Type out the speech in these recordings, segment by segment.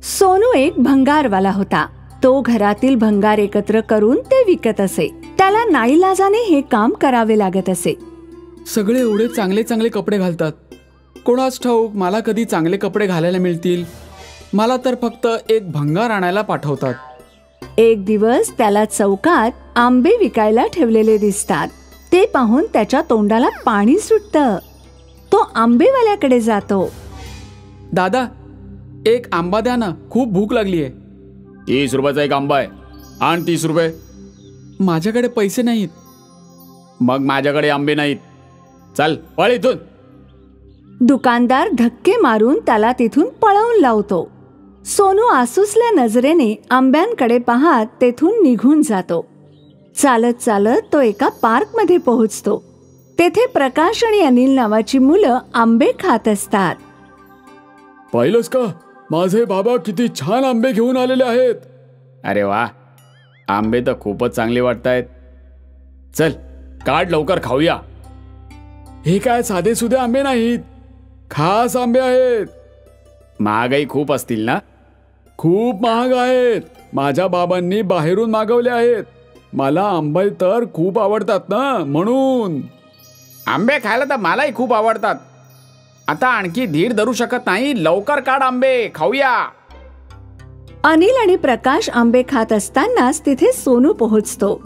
सोनू एक भंगारवाला होता. तो घरातील भंगार एकत्र करून ते विकत असे. त्याला नाईलाजाने हे काम करावे लागत असे. सगळे एवढे चांगले चांगले कपडे घालतात, कोणाच ठाऊक मला कधी चांगले कपडे घालायला मिळतील. मला तर फक्त एक भंगार आणायला पाठवतात. एक दिवस त्याला चौकात आंबे विकायला ठेवलेले दिसतात. ते पाहून त्याच्या तोंडाला पाणी सुटतं. तो आंबेवाल्याकडे जातो. दादा, एक आंबा द्या ना, खूप भूक लागली आहे. 30 रुपयाचा एक आंबा आहे, आण 30 रुपये. माझ्याकडे पैसे नाहीत. मग माझ्याकडे आंबे नाहीत, चल पळ इथून. दुकानदार धक्के मारून त्याला तिथून पळवून लावतो. सोनू आसुसल्या नजरेने आंब्यांकडे पाहत तेथून निघून जातो. चालत चालत तो एका पार्कमध्ये पोहोचतो. तेथे प्रकाश आणि अनिल नावाची मुलं आंबे खात असतात. पाहिलंस का, माझे बाबा किती छान आंबे घेऊन आलेले आहेत. अरे वा, आंबे तर खूपच चांगले वाटतायत. चल काढ लवकर, खाऊया. हे काय साधे सुधे आंबे नाहीत, खास आंबे आहेत. महागाई खूप असतील ना? खूप महाग आहेत. माझ्या बाबांनी बाहेरून मागवले आहेत. मला आंबे तर खूप आवडतात ना, म्हणून. आंबे खायला तर मलाही खूप आवडतात. आता आणखी धीर धरू शकत नाही, लवकर काढ आंबे, खाऊया. अनिल आणि प्रकाश आंबे खात असतानाच तिथे सोनू पोहोचतो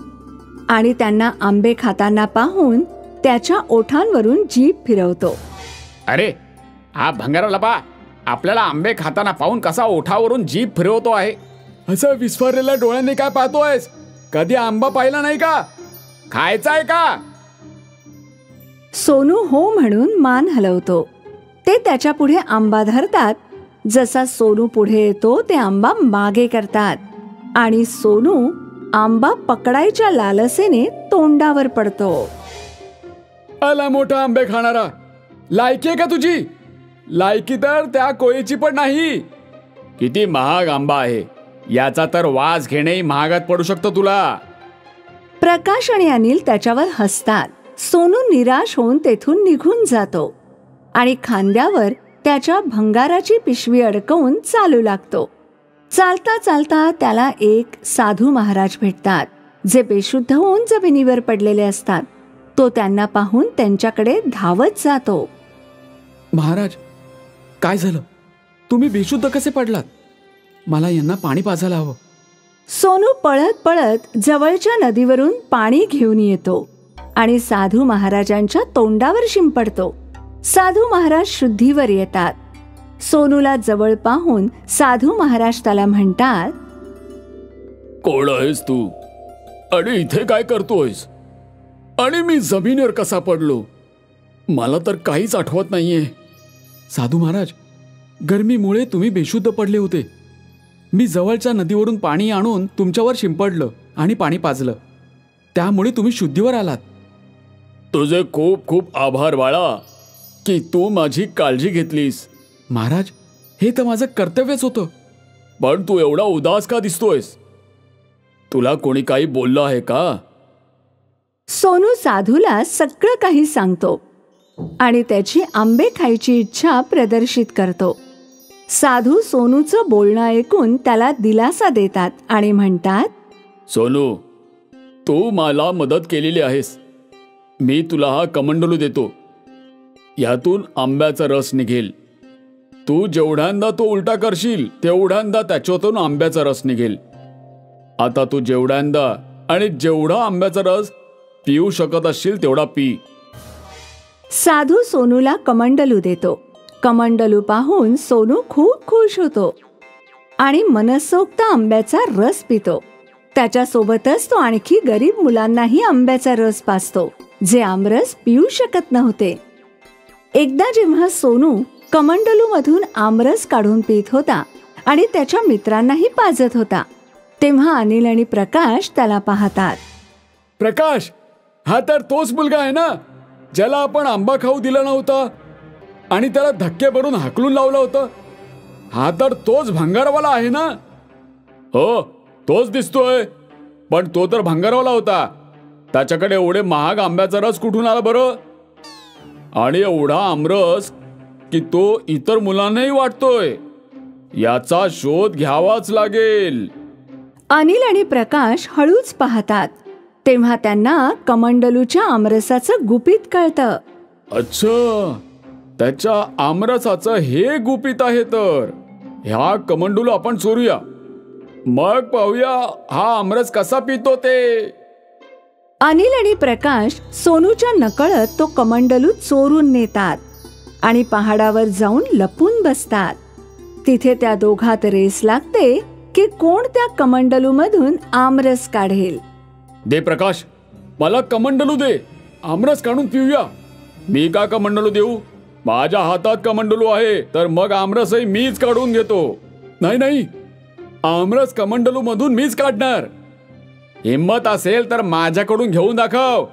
आणि त्यांना आंबे खाताना पाहून त्याच्या ओठांवरून जीभ फिरवतो. अरे, हा भंगारवाला पहा, आपल्याला आंबे खाताना पाहून कसा ओठावरून जीभ फिरवतो आहे. असं विस्फारलेल्या डोळ्यांनी काय पाहतोयस? कधी आंबा पाहिला नाही का? खायचा आहे का? सोनू हो म्हणून मान हलवतो. ते त्याच्या पुढे आंबा धरतात. जसा सोनू पुढे येतो ते आंबा मागे करतात आणि सोनू आंबा पकडायच्या लालसेने तोंडावर पडतो. आला मोठा आंबे खाणारा, लायकी आहे का तुझी? लायकी तर त्या कोळीची पण नाही. किती महाग आंबा आहे, याचा तर वास घेणेही महागात पडू शकतो तुला. प्रकाश आणि अनिल त्याच्यावर हसतात. सोनू निराश होऊन तेथून निघून जातो आणि खांद्यावर त्याच्या भंगाराची पिशवी अडकवून चालू लागतो. चालता चालता त्याला एक साधू महाराज भेटतात, जे बेशुद्ध होऊन जमिनीवर पडलेले असतात. तो त्यांना पाहून त्यांच्याकडे धावत जातो. महाराज, काय झालं? तुम्ही बेशुद्ध कसे पडलात? मला यांना पाणी पाजायला हवं. सोनू पळत पळत जवळच्या नदीवरून पाणी घेऊन येतो आणि साधू महाराजांच्या तोंडावर शिंपडतो. साधू महाराज शुद्धीवर येतात. सोनूला जवळ पाहून साधू महाराज त्याला म्हणतात, कोण आहेस तू आणि इथे काय करतोयस? आणि मी जमिनीवर कसा पडलो? मला तर काहीच आठवत नाहीये. साधू महाराज, गरमीमुळे तुम्ही बेशुद्ध पडले होते. मी जवळच्या नदीवरून पाणी आणून तुमच्यावर शिंपडलं आणि पाणी पाजलं, त्यामुळे तुम्ही शुद्धीवर आलात. तुझे खूप खूप आभार बाळा, की तू माझी काळजी घेतलीस. महाराज, हे तर माझं कर्तव्यच होतं. पण तू एवढा उदास का दिसतोयस? तुला कोणी काही बोललं आहे का? सोनू साधूला सगळं काही सांगतो आणि त्याची आंबे खायची इच्छा प्रदर्शित करतो. साधू सोनूचं बोलणं ऐकून त्याला दिलासा देतात आणि म्हणतात, सोनू, तू मला मदत केलेली आहेस. मी तुला हा कमंडलू देतो. यातून आंब्याचा रस निघेल. तू जेवढ्यांदा तो उलटा करशील तेवढ्यांदा त्याच्यातून आंब्याचा रस निघेल. आता तू जेवढ्यांदा आणि जेवढा आंब्याचा रस पिऊ शकत असशील तेवढा पी. साधू सोनूला कमंडलू देतो. कमंडलू पाहून सोनू खूप खुश होतो आणि मनसोक्त आंब्याचा रस पितो. त्याच्यासोबतच तो आणखी गरीब मुलांनाही आंब्याचा रस पाजतो, जे आमरस पिऊ शकत नव्हते. एकदा जेव्हा सोनू कमंडलू मधून आमरस काढून पित होता आणि त्याच्या मित्रांनाही पाजत होता, तेव्हा अनिल आणि प्रकाश त्याला पाहतात. प्रकाश, हा तर तोच मुलगा आहे ना, ज्याला आपण आंबा खाऊ दिला नव्हता आणि त्याला धक्के भरून हाकलून लावलं होतं? हा तर तोच भंगारवाला आहे ना? हो, तोच दिसतोय. पण तो तर भंगारवाला होता. त्याच्याकडे एवढे महाग आंब्याचा रस कुठून आला बरं? आणि एवढा आमरस की तो इतर मुलांनाही वाटतोय. याचा शोध घ्यावाच लागेल. अनिल आणि प्रकाश हळूच पाहतात तेव्हा त्यांना कमंडलूच्या आमरसाचं गुपित कळतं. अच्छा, त्याच्या आमरसाचं हे गुपित आहे. तर ह्या कमंडलू आपण चोरूया, मग पाहूया हा आमरस कसा पितो ते. अनिल आणि प्रकाश सोनूच्या नकळत तो कमंडलू चोरून नेतात आणि पहाडावर जाऊन लपून बसतात. तिथे त्या दोघात रेस लागते की कोण त्या कमंडलू मधून आमरस काढेल. दे प्रकाश, मला कमंडलू दे, आमरस काढून पिऊया. मी का कमंडलू देऊ? माझ्या हातात कमंडलू आहे, तर मग आमरसही मीच काढून घेतो. नाही नाही, आमरस कमंडलू मधून मीच काढणार. हिम्मत असेल तर माझ्याकडून घेऊन दाखव.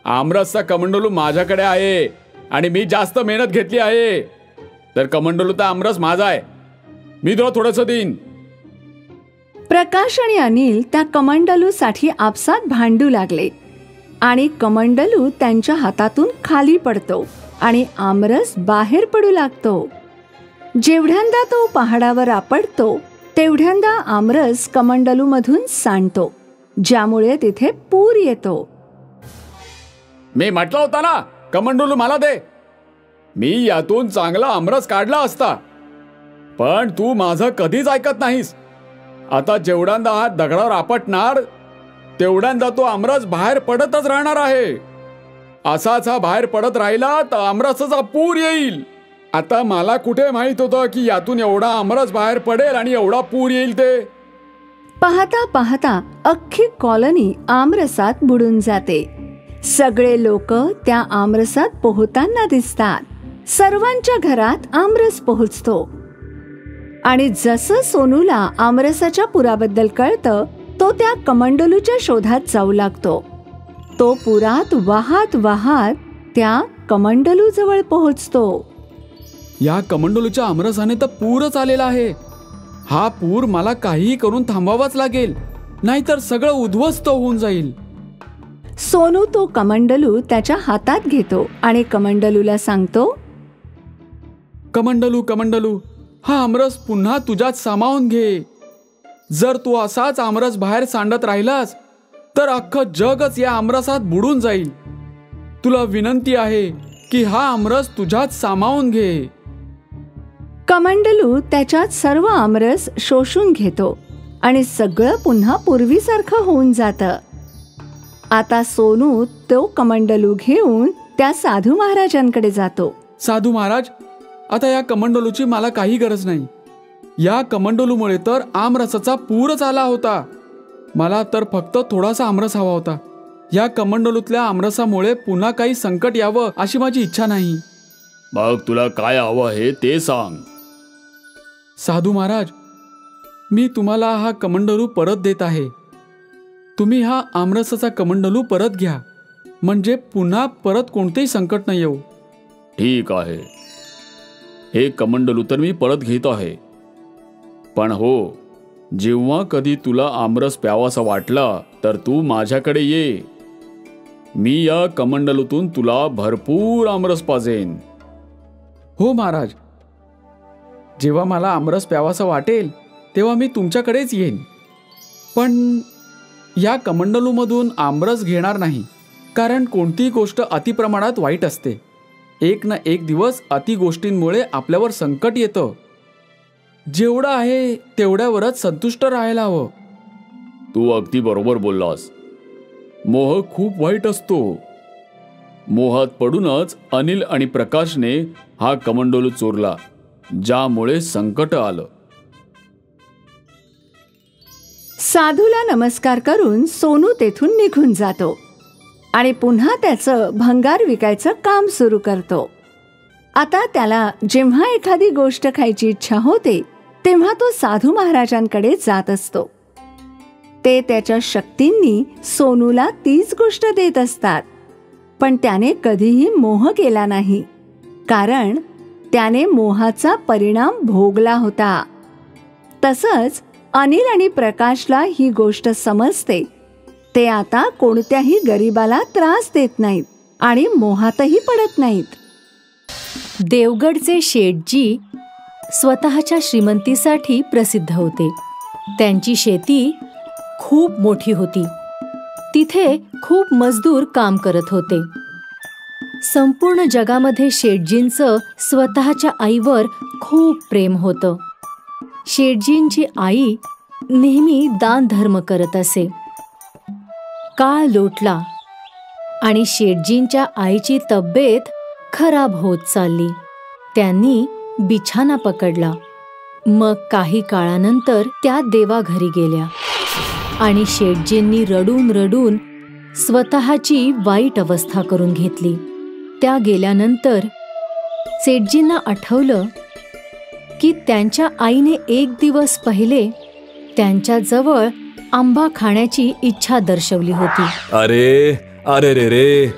आमरसचा कमंडलू माझ्याकडे आहे आणि मी जास्त मेहनत घेतली आहे. तर कमंडलूचा आमरस माझा आहे, मी तुला थोडंसं देईन. प्रकाश आणि अनिल त्या कमंडलू साठी आपसात भांडू लागले आणि कमंडलू त्यांच्या हातातून खाली पडतो आणि आमरस बाहेर पडू लागतो. जेवढ्यांदा तो पहाडावर आपटतो तेवढ्यांदा आमरस कमंडलू मधून सांडतो, ज्यामुळे तिथे पूर येतो. मी म्हटलं होतं ना, कमंडलू मला दे. मी यातून चांगला आमरस काढला असता, पण तू माझं कधीच ऐकत नाहीस. आता जेवढ्यांदा हा दगडावर आपटणार तेवढ्यांदा तो आमरस बाहेर पडतच राहणार आहे. असाच हा बाहेर पडत राहिला तर आमरसाचा पूर येईल. आता मला कुठे माहित होतं की यातून एवढा आमरस बाहेर पडेल आणि एवढा पूर येईल ते. पाहता पाहता अख्खी कॉलनी आमरसात बुडून जाते. सगळे लोक त्या आमरसात पोहताना दिसतात. सर्वांच्या घरात आमरस पोहोचतो आणि जसं सोनूला आमरसाच्या पुराबद्दल कळतं तो त्या कमंडलूच्या शोधात जाऊ लागतो. तो पुरात वाहत वाहत त्या कमंडलू जवळ पोहोचतो. या कमंडलूच्या आमरसाने तर पूरच आलेला आहे. हा पूर मला काहीही करून थांबवावाच लागेल, नाहीतर सगळं उद्ध्वस्त होऊन जाईल. सोनू तो कमंडलू त्याच्या हातात घेतो आणि कमंडलूला सांगतो, कमंडलू कमंडलू, हा आमरस पुन्हा तुझ्यात सामावून घे. जर तू असाच आमरस बाहेर सांडत राहिलास तर अख्खं जगच या आमरसात बुडून जाईल. तुला विनंती आहे की हा आमरस तुझ्यात सामावून घे. कमंडलू त्याच्यात सर्व आमरस शोषून घेतो आणि सगळं पुन्हा पूर्वीसारखं होऊन जातं. आता सोनू तो कमंडलू घेऊन त्या साधू महाराजांकडे जातो. साधू महाराज, आता या कमंडलूची मला काही गरज नाही. या कमंडलूमुळे तर आमरसाचा पूरच आला होता. मला तर फक्त थोडासा आमरस हवा होता. या कमंडलूतल्या आमरसामुळे पुन्हा काही संकट यावं अशी माझी इच्छा नाही. मग तुला काय हवं आहे ते सांग. साधू महाराज, मी तुम्हाला हा कमंडलू परत देत आहे. तुम्ही हा आमरसाचा कमंडलू परत घ्या, म्हणजे पुन्हा परत कोणतेही संकट नाही येऊ. ठीक आहे, हे कमंडलू तर मी परत घेत आहे. पण हो, जेव्हा कधी तुला आमरस प्यावासा वाटला तर तू माझ्याकडे ये. मी या कमंडलूतून तुला भरपूर आमरस पाजेन. हो महाराज, जेव्हा मला आमरस प्यावासा वाटेल तेव्हा मी तुमच्याकडेच येईन. पण या कमंडलूमधून आमरस घेणार नाही, कारण कोणतीही गोष्ट अतिप्रमाणात वाईट असते. एक ना एक दिवस अति गोष्टींमुळे आपल्यावर संकट येतं. जेवढं आहे तेवढ्यावरच संतुष्ट राहायला हवं. तू अगदी बरोबर बोललास. मोह खूप वाईट असतो. मोहात पडूनच अनिल आणि प्रकाशने हा कमंडलू चोरला, ज्यामुळे संकट आलं. साधूला नमस्कार करून सोनू तेथून निघून जातो आणि पुन्हा त्याचं भंगार विकायचं काम सुरू करतो. आता त्याला जेव्हा एखादी गोष्ट खायची इच्छा होते तेव्हा तो साधू महाराजांकडे जात असतो. ते त्याच्या शक्तींनी सोनूला तीच गोष्ट देत असतात, पण त्याने कधीही मोह केला नाही, कारण त्याने मोहाचा परिणाम भोगला होता. तसंच अनिल आणि प्रकाशला ही गोष्ट समजते. ते आता कोणत्याही गरीबाला त्रास देत नाहीत आणि मोहातही पडत नाहीत. देवगडचे शेठजी स्वतःच्या श्रीमंतीसाठी प्रसिद्ध होते. त्यांची शेती खूप मोठी होती. तिथे खूप मजदूर काम करत होते. संपूर्ण जगामध्ये शेठजींचं स्वतःच्या आईवर खूप प्रेम होतं. शेठजींची आई नेहमी दान धर्म करत असे. काळ लोटला आणि शेठजींच्या आईची तब्येत खराब होत चालली. त्यांनी बिछाना पकडला. मग काही काळानंतर त्या देवाघरी गेल्या आणि शेठजींनी रडून रडून स्वतःची वाईट अवस्था करून घेतली. त्या गेल्यानंतर शेठजींना आठवलं की त्यांच्या आईने एक दिवस पहिले त्यांच्याजवळ आंबा खाण्याची इच्छा दर्शवली होती. अरे अरे रे रे,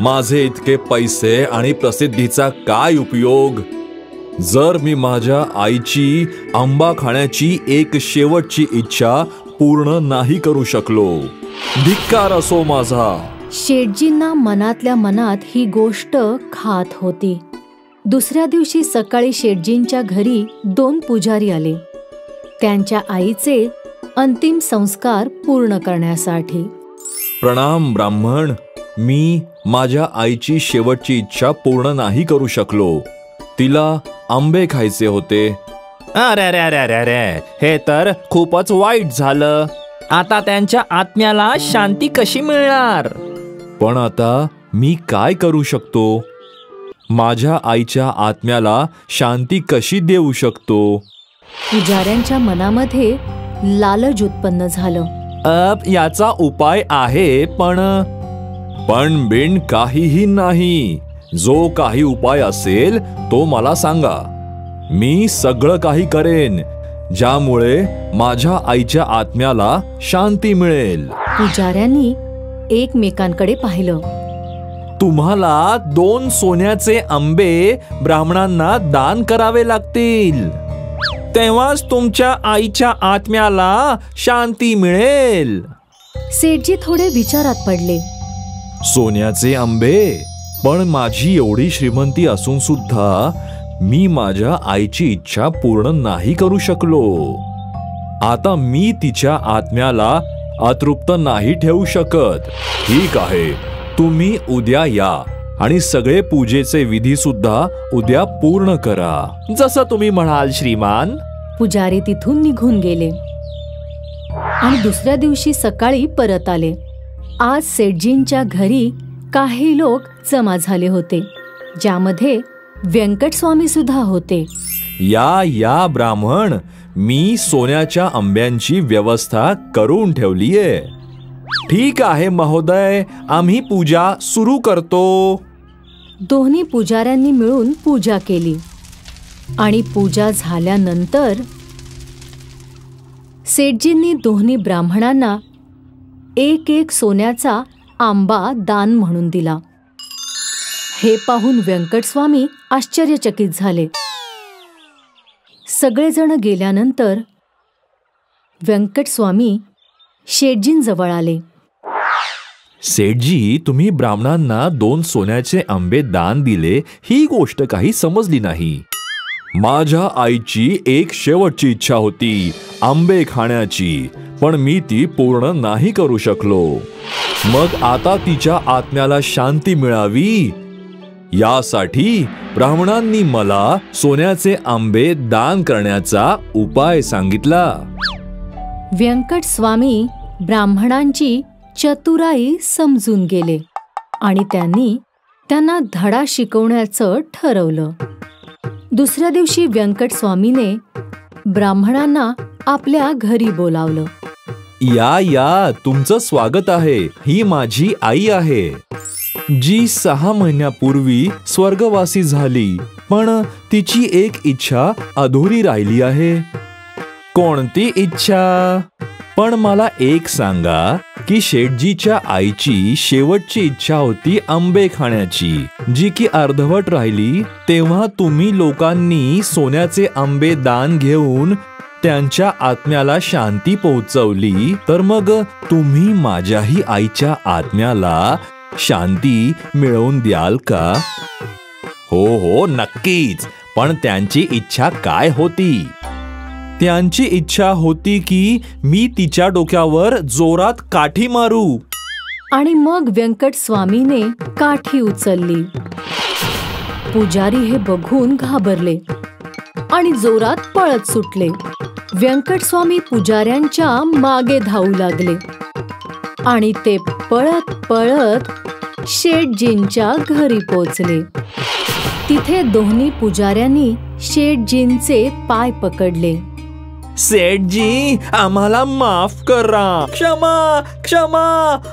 माझे इतके पैसे आणि प्रसिद्धीचा काय उपयोग जर मी माझ्या आईची आंबा खाण्याची एक शेवटची इच्छा पूर्ण नाही करू शकलो. धिक्कार असो माझा. शेठजींना मनातल्या मनात ही गोष्ट खात होती. दुसऱ्या दिवशी सकाळी शेठजींच्या घरी 2 पुजारी आले त्यांच्या आईचे अंतिम संस्कार पूर्ण करण्यासाठी. प्रणाम ब्राह्मण. मी माझ्या आईची शेवटची इच्छा पूर्ण नाही करू शकलो. तिला आंबे खायचे होते. अरे अरे अरे अरे अरे, हे तर खूपच वाईट झालं. आता त्यांच्या आत्म्याला शांती कशी मिळणार? पण आता मी काय करू शकतो? माझ्या आईच्या आत्म्याला शांती कशी देऊ शकतो? पुजाऱ्यांच्या मनामध्ये लालच उत्पन्न झालं. याचा उपाय आहे, पण बिन काहीही नाही. जो काही उपाय असेल तो मला सांगा. मी सगळं काही करेन ज्यामुळे माझ्या आईच्या आत्म्याला शांती मिळेल. पुजाऱ्यांनी एकमेकांकडे पाहिलं. तुम्हाला 2 सोन्याचे आंबे ब्राह्मणांना दान करावे लागतील. तेव्हाच तुमच्या आईच्या आत्म्याला शांती मिळेल. सेठजी थोडे विचारात पडले. सोन्याचे आंबे? पण माझी एवढी श्रीमंती असून सुद्धा मी माझ्या आईची इच्छा पूर्ण नाही करू शकलो. आता मी तिच्या आत्म्याला अतृप्त नाही ठेवू शकत. ठीक आहे, तुम्ही उद्या या आणि सगळे पूजेचे विधी सुद्धा उद्या पूर्ण करा. जसं तुम्ही म्हणाल श्रीमान. पुजारी तिथून निघून गेले आणि दुसऱ्या दिवशी सकाळी परत आले. आज सेठजींच्या घरी काही लोक जमा झाले होते, ज्यामध्ये व्यंकटस्वामी सुद्धा होते. या ब्राह्मण, मी सोन्याच्या आंब्यांची व्यवस्था करून ठेवलीये. ठीक आहे महोदय, आम्ही पूजा सुरू करतो. दोन्ही पुजाऱ्यांनी मिळून पूजा केली आणि पूजा झाल्यानंतर सेठजींनी दोन्ही ब्राह्मणांना एक सोन्याचा आंबा दान म्हणून दिला. हे पाहून व्यंकटस्वामी आश्चर्यचकित झाले. सगळेजण गेल्यानंतर व्यंकटस्वामी शेठजींजवळ आले. सेठजी, तुम्ही ब्राह्मणांना 2 सोन्याचे आंबे दान दिले ही गोष्ट काही समजली नाही. माझ्या आईची एक शेवटची इच्छा होती आंबे खाण्याची, पण मी ती पूर्ण नाही करू शकलो. मग आता तिच्या आत्म्याला शांती मिळावी यासाठी ब्राह्मणांनी मला सोन्याचे आंबे दान करण्याचा उपाय सांगितला. व्यंकटस्वामी ब्राह्मणांची चतुराई समजून गेले आणि त्यांना धडा शिकवण्याचं ठरवलं. दुसऱ्या दिवशी व्यंकटस्वामीने ब्राह्मणांना आपल्या घरी बोलावलं. या, तुमचं स्वागत आहे. ही माझी आई आहे, जी 6 महिन्यापूर्वी स्वर्गवासी झाली, पण तिची एक इच्छा अधुरी राहिली आहे. कोणती इच्छा? पण मला एक सांगा की शेठजीच्या आईची शेवटची इच्छा होती आंबे खाण्याची, जी की अर्धवट राहिली. तेव्हा तुम्ही लोकांनी सोन्याचे आंबे दान घेऊन त्यांच्या आत्म्याला शांती पोहोचवली, तर मग तुम्ही माझ्याही आईच्या आत्म्याला शांती मिळवून द्याल का? हो नक्कीच. पण त्यांची इच्छा काय होती? त्यांची इच्छा होती की मी तिच्या डोक्यावर जोरात काठी मारू. आणि मग व्यंकट स्वामीने काठी उचलली. पुजारी हे बघून घाबरले आणि जोरात पळत सुटले. व्यंकट स्वामी पुजाऱ्यांच्या मागे धावू लागले आणि ते पळत पळत शेठजींच्या घरी पोचले. तिथे दोन्ही पुजाऱ्यांनी शेठजींचे पाय पकडले. सेठजी, आम्हाला माफ करा. क्षमा क्षमा,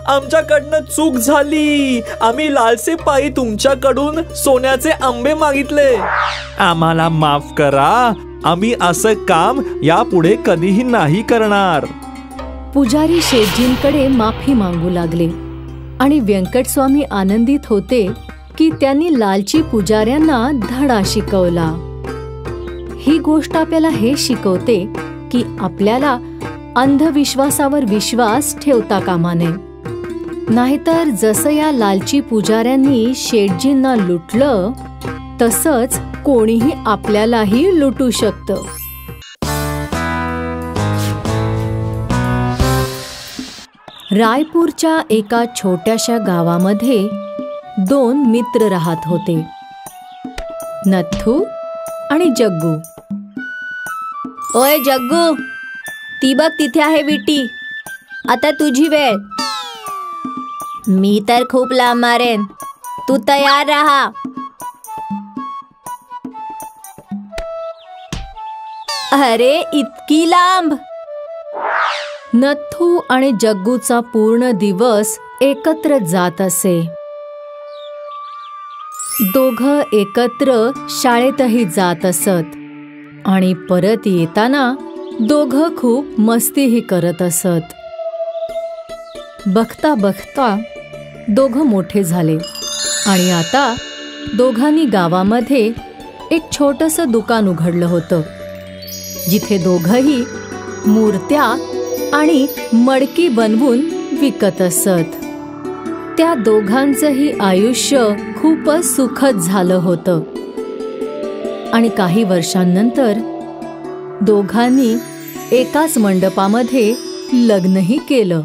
आमच्याकडनं चूक झाली. आम्ही लालसे पायी तुमच्याकडून सोन्याचे आंबे मागितले. आम्हाला माफ करा. आम्ही असं काम यापुढे कधीही नाही करणार. पुजारी शेठजींकडे माफी मागू लागले आणि व्यंकट स्वामी आनंदित होते की त्यांनी लालची पुजाऱ्यांना धडा शिकवला. ही गोष्ट आपल्याला हे शिकवते की आपल्याला अंधविश्वासावर विश्वास ठेवता कामा नये. नाहीतर जसं या लालची पुजाऱ्यांनी शेठजींना लुटलं तसंच कोणीही आपल्यालाही लुटू शकतं. रायपूरच्या एका छोट्याशा गावामध्ये 2 मित्र राहत होते, नथू आणि जग्गू. ओय जग्गू, ती बघ तिथे आहे विटी. आता तुझी वेळ. मी तर खूप लांब मारेन, तू तयार राहा. अरे इतकी लांब. नथू आणि जग्गूचा पूर्ण दिवस एकत्र जात असे. दोघं एकत्र शाळेतही जात असत आणि परत येताना दोघं खूप मस्तीही करत असत. बघता बघता दोघं मोठे झाले आणि आता दोघांनी गावामध्ये एक छोटंसं दुकान उघडलं होतं, जिथे दोघंही मूर्त्या आणि मडकी बनवून विकत असत. त्या दोघांचंही आयुष्य खूपच सुखद झालं होतं. आणि काही वर्षांनंतर दोघांनी एकाच मंडपामध्ये लग्नही केलं.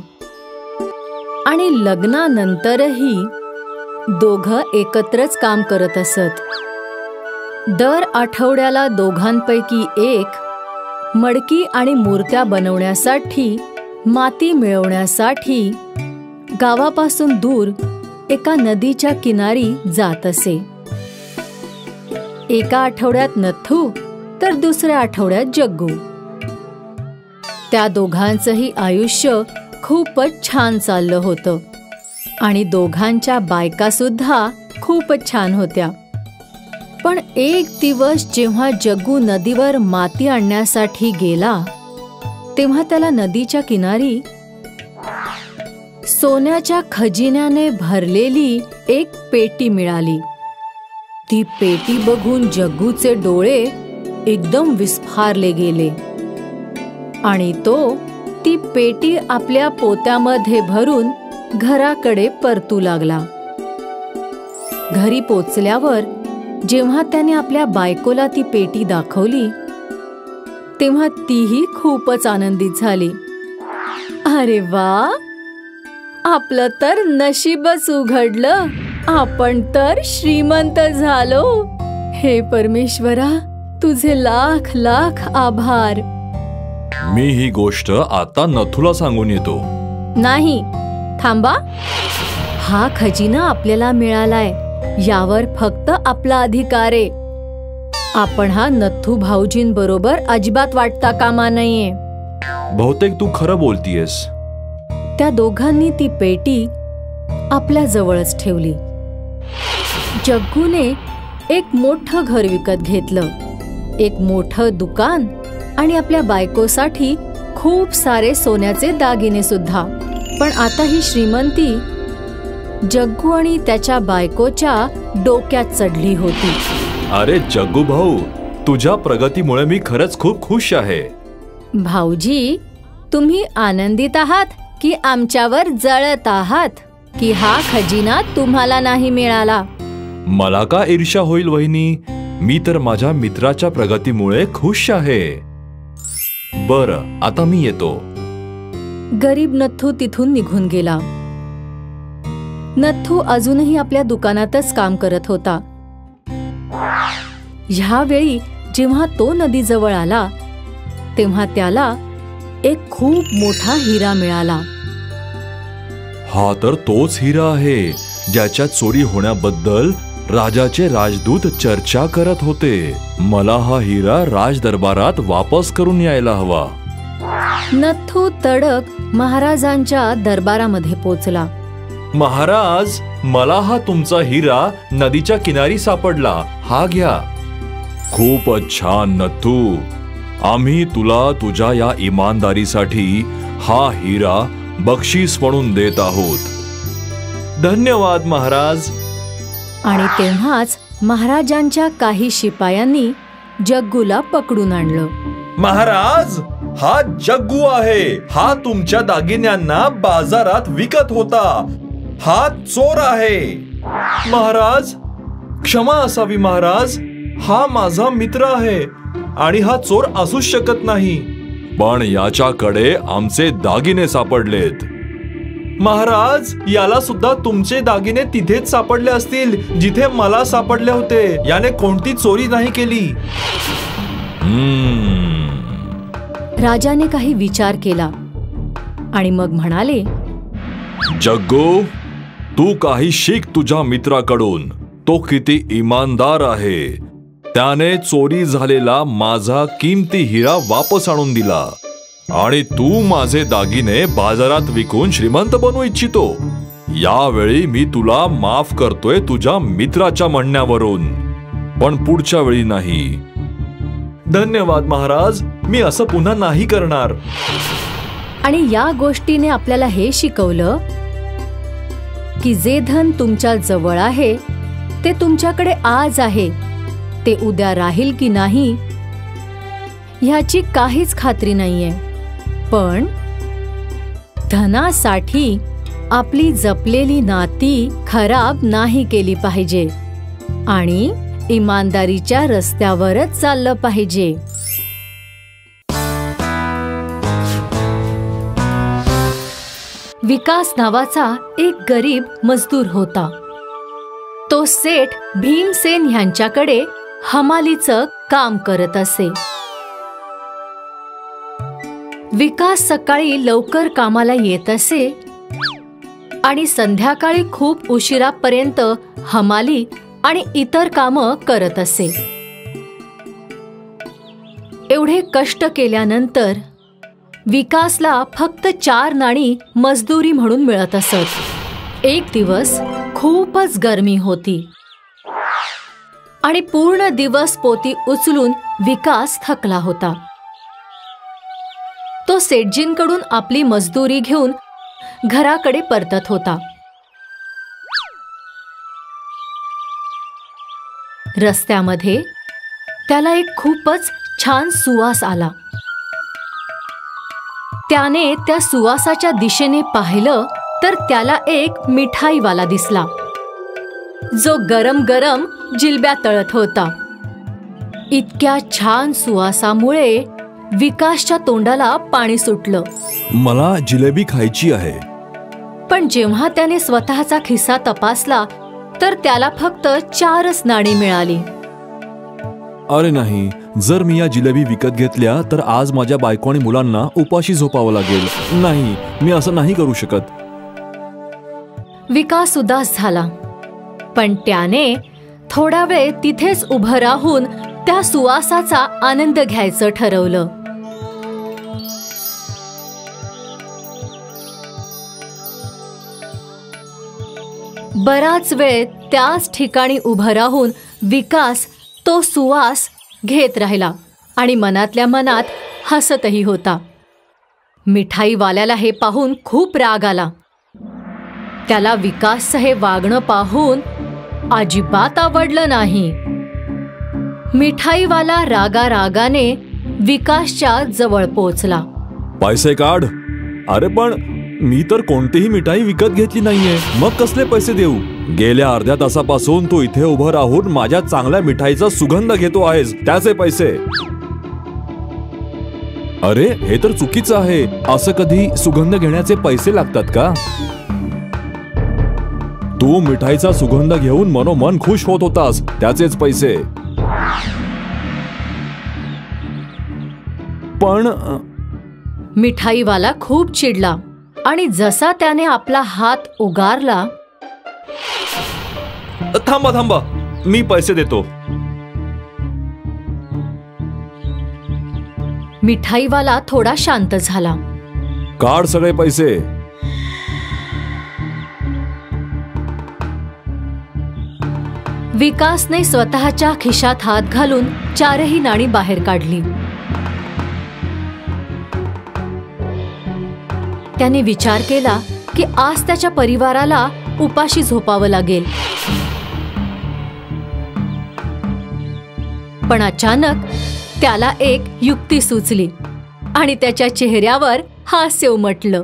आणि लग्नानंतरही दोघं एकत्रच काम करत असत. दर आठवड्याला दोघांपैकी एक मडकी आणि मूर्त्या बनवण्यासाठी माती मिळवण्यासाठी गावापासून दूर एका नदीच्या किनारी जात असे. एका आठवड्यात नथू तर दुसऱ्या आठवड्यात जग्गू. त्या दोघांचंही आयुष्य खूपच छान चाललं होतं आणि दोघांच्या बायका सुद्धा खूपच छान होत्या. पण एक दिवस जेव्हा जग्गू नदीवर माती आणण्यासाठी गेला तेव्हा त्याला नदीच्या किनारी सोन्याच्या खजिन्याने भरलेली एक पेटी मिळाली. ती पेटी बघून जग्गूचे डोळे एकदम विस्फारले गेले आणि तो ती पेटी आपल्या पोत्यामध्ये भरून घराकडे परतू लागला. घरी पोचल्यावर जेव्हा त्याने आपल्या बायकोला ती पेटी दाखवली तेव्हा तीही खूपच आनंदित झाली. अरे वा, आपलं तर नशीबच उघडलं. आपण तर श्रीमंत झालो. हे परमेश्वरा, तुझे लाख लाख आभार. मी ही गोष्ट आता नथूला सांगून येतो. नाही, थांबा. हा खजिना आपल्याला मिळालाय यावर फक्त आपला अधिकार आहे. आपण हा नथू भाऊजींबरोबर अजिबात वाटता कामा नाहीये. बहुतेक तू खरं बोलतीयस. त्या दोघांनी ती पेटी आपल्या जवळच ठेवली. जग्गूने एक मोठं घर विकत घेतलं, एक मोठं दुकान आणि आपल्या बायकोसाठी खूप सारे सोन्याचे दागिने सुद्धा. पण आता ही श्रीमंती जग्गू आणि त्याच्या बायकोच्या डोक्यात चढली होती. अरे जग्गू भाऊ, तुझ्या प्रगतीमुळे मी खरंच खूप खुश आहे. भाऊजी, तुम्ही आनंदित आहात की आमच्यावर जळत आहात की हा खजिना तुम्हाला नाही मिळाला? मला का ईर्ष्या होईल वहिनी? मी तर माझ्या मित्राच्या प्रगतीमुळे खुश आहे. बरं, आता मी येतो. गरीब नथू तिथून निघून गेला. नथू अजूनही आपल्या दुकानातच काम करत होता. ह्यावेळी जेव्हा तो नदीजवळ आला तेव्हा त्याला एक खूप मोठा हिरा मिळाला. हा तर तोच हिरा आहे ज्याच्या चोरी होण्याबद्दल राजाचे राजदूत चर्चा करत होते. मला हा हिरा राजदरबारात वापस करून यायला हवा. नथू तडक महाराजांच्या दरबारामध्ये पोचला. महाराज, मला हा तुमचा हिरा नदीच्या किनारी सापडला. हा घ्या. खूपच छान नथू. आम्ही तुला तुझ्या या इमानदारीसाठी हा हिरा बक्षीस म्हणून देत आहोत. धन्यवाद महाराज. आणि तेव्हाच महाराजांच्या काही शिपायांनी जग्गूला पकडून आणलं. महाराज, हा जग्गू आहे. हा तुमच्या दागिन्यांना बाजारात विकत होता. हा चोर आहे. महाराज, क्षमा असावी महाराज. हा माझा मित्र आहे आणि हा चोर असूच शकत नाही. पण याच्याकडे आमचे दागिने सापडलेत. महाराज, याला सुद्धा तुमचे दागिने तिथेच सापडले असतील जिथे मला सापडले होते. याने कोणती चोरी नाही केली. राजाने काही विचार केला आणि मग म्हणाले, जग्गू, तू काही शिक तुझ्या मित्राकडून. तो किती इमानदार आहे. त्याने चोरी झालेला माझा किमती हिरा वापस आणून दिला आणि तू माझे दागिने बाजारात विकून श्रीमंत बनवू इच्छितो. यावेळी मी तुला माफ करतोय तुझ्या मित्राच्या म्हणण्यावरून, पण पुढच्या वेळी नाही. धन्यवाद महाराज. मी असं पुन्हा नाही करणार. आणि या गोष्टीने आपल्याला हे शिकवलं की जे धन तुमच्या जवळ आहे ते तुमच्याकडे आज आहे, ते उद्या राहील की नाही ह्याची काहीच खात्री नाहीये. पण धनासाठी आपली जपलेली नाती खराब नाही केली पाहिजे आणि इमानदारीच्या रस्त्यावरच चाललं पाहिजे. विकास नावाचा एक गरीब मजदूर होता. तो सेठ भीमसेन ह्यांच्याकडे हमालीचं काम करत असे. विकास सकाळी लवकर कामाला येत असे आणि संध्याकाळी खूप उशिरापर्यंत हमाली आणि इतर कामं करत असे. एवढे कष्ट केल्यानंतर विकासला फक्त 4 नाणी मजदुरी म्हणून मिळत असत. एक दिवस खूपच गरमी होती आणि पूर्ण दिवस पोती उचलून विकास थकला होता. तो सेठजींकडून आपली मजदुरी घेऊन घराकडे परतत होता. रस्त्यामध्ये त्याला एक खूपच छान सुवास आला. त्याने त्या सुवासाच्या दिशेने पाहिलं तर त्याला एक मिठाईवाला दिसला जो गरम गरम जिलब्या तळत होता. इतक्या छान सुवासामुळे विकासच्या तोंडाला पाणी सुटलं. मला जिलेबी खायची आहे. पण जेव्हा त्याने स्वतःचा खिसा तपासला तर त्याला फक्त 4च नाणी मिळाली. अरे नाही, जर मी या जिलेबी विकत घेतल्या तर आज माझ्या बायको आणि मुलांना उपाशी झोपावं लागेल. नाही, मी असं नाही करू शकत. विकास उदास झाला, पण त्याने थोडा वेळ तिथेच उभं राहून त्या सुवासाचा आनंद घ्यायचं ठरवलं. बराच वेळ त्याच ठिकाणी उभं राहून विकास तो सुवास घेत राहिला आणि मनातल्या मनात हसतही होता. मिठाईवाल्याला हे पाहून खूप राग आला. त्याला विकासचं हे वागणं पाहून अजिबात आवडलं नाही. मिठाईवाला रागारागाने विकासच्या जवळ पोहोचला. पैसे काढ. अरे पण मी तर कोणतीही मिठाई विकत घेतली नाहीये, मग कसले पैसे देऊ? गेल्या अर्ध्या तासापासून तू इथे उभं राहून माझ्या चांगल्या मिठाईचा सुगंध घेतो आहेस, त्याचे पैसे. अरे हे तर चुकीचं आहे. असं कधी सुगंध घेण्याचे पैसे लागतात का? तू मिठाईचा सुगंध घेऊन मनोमन खुश होत होतास, त्याचेच पैसे. पण मिठाईवाला खूप चिडला आणि जसा त्याने आपला हात उगारला, थांबा थांबा, मी पैसे देतो. मिठाईवाला थोडा शांत झाला. काढ सगळे पैसे. विकासने स्वतःच्या खिशात हात घालून 4ही नाणी बाहेर काढली. त्याने विचार केला की आज त्याच्या परिवाराला उपाशी झोपावं लागेल. पण अचानक त्याला एक युक्ती सुचली आणि त्याच्या चेहऱ्यावर हास्य उमटलं.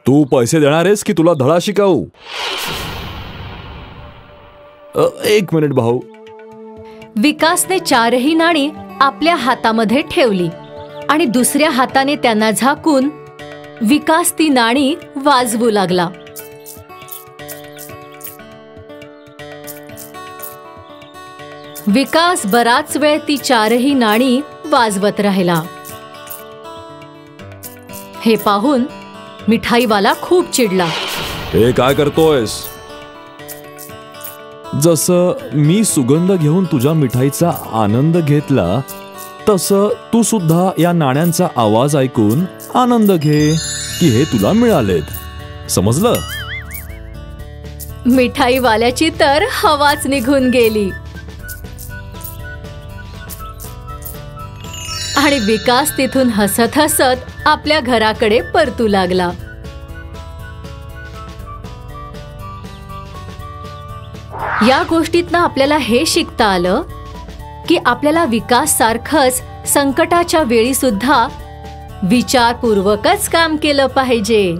तू पैसे देणार आहेस की तुला धडा शिकावू? एक मिनिट भाऊ. विकासने 4ही नाणी आपल्या हातामध्ये ठेवली आणि दुसऱ्या हाताने त्यांना झाकून विकास ती नाणी वाजवू लागला. विकास बराच वेळ ती 4ही नाणी वाजवत राहिला. हे पाहून मिठाईवाला खूप चिडला. हे काय करतोयस? जसं मी सुगंध घेऊन तुझ्या मिठाईचा आनंद घेतला, तसं तू सुद्धा या नाण्यांचा आवाज ऐकून आनंद घे की हे तुला मिळालेत. समजलं? मिठाईवाल्याची तर हवाच निघून गेली आणि विकास तिथून हसत हसत आपल्या घराकडे परतू लागला. या गोष्टीतनं आपल्याला हे शिकता आलं की आपल्याला विकास सारखंच संकटाच्या वेळी सुद्धा विचारपूर्वकच काम केलं पाहिजे.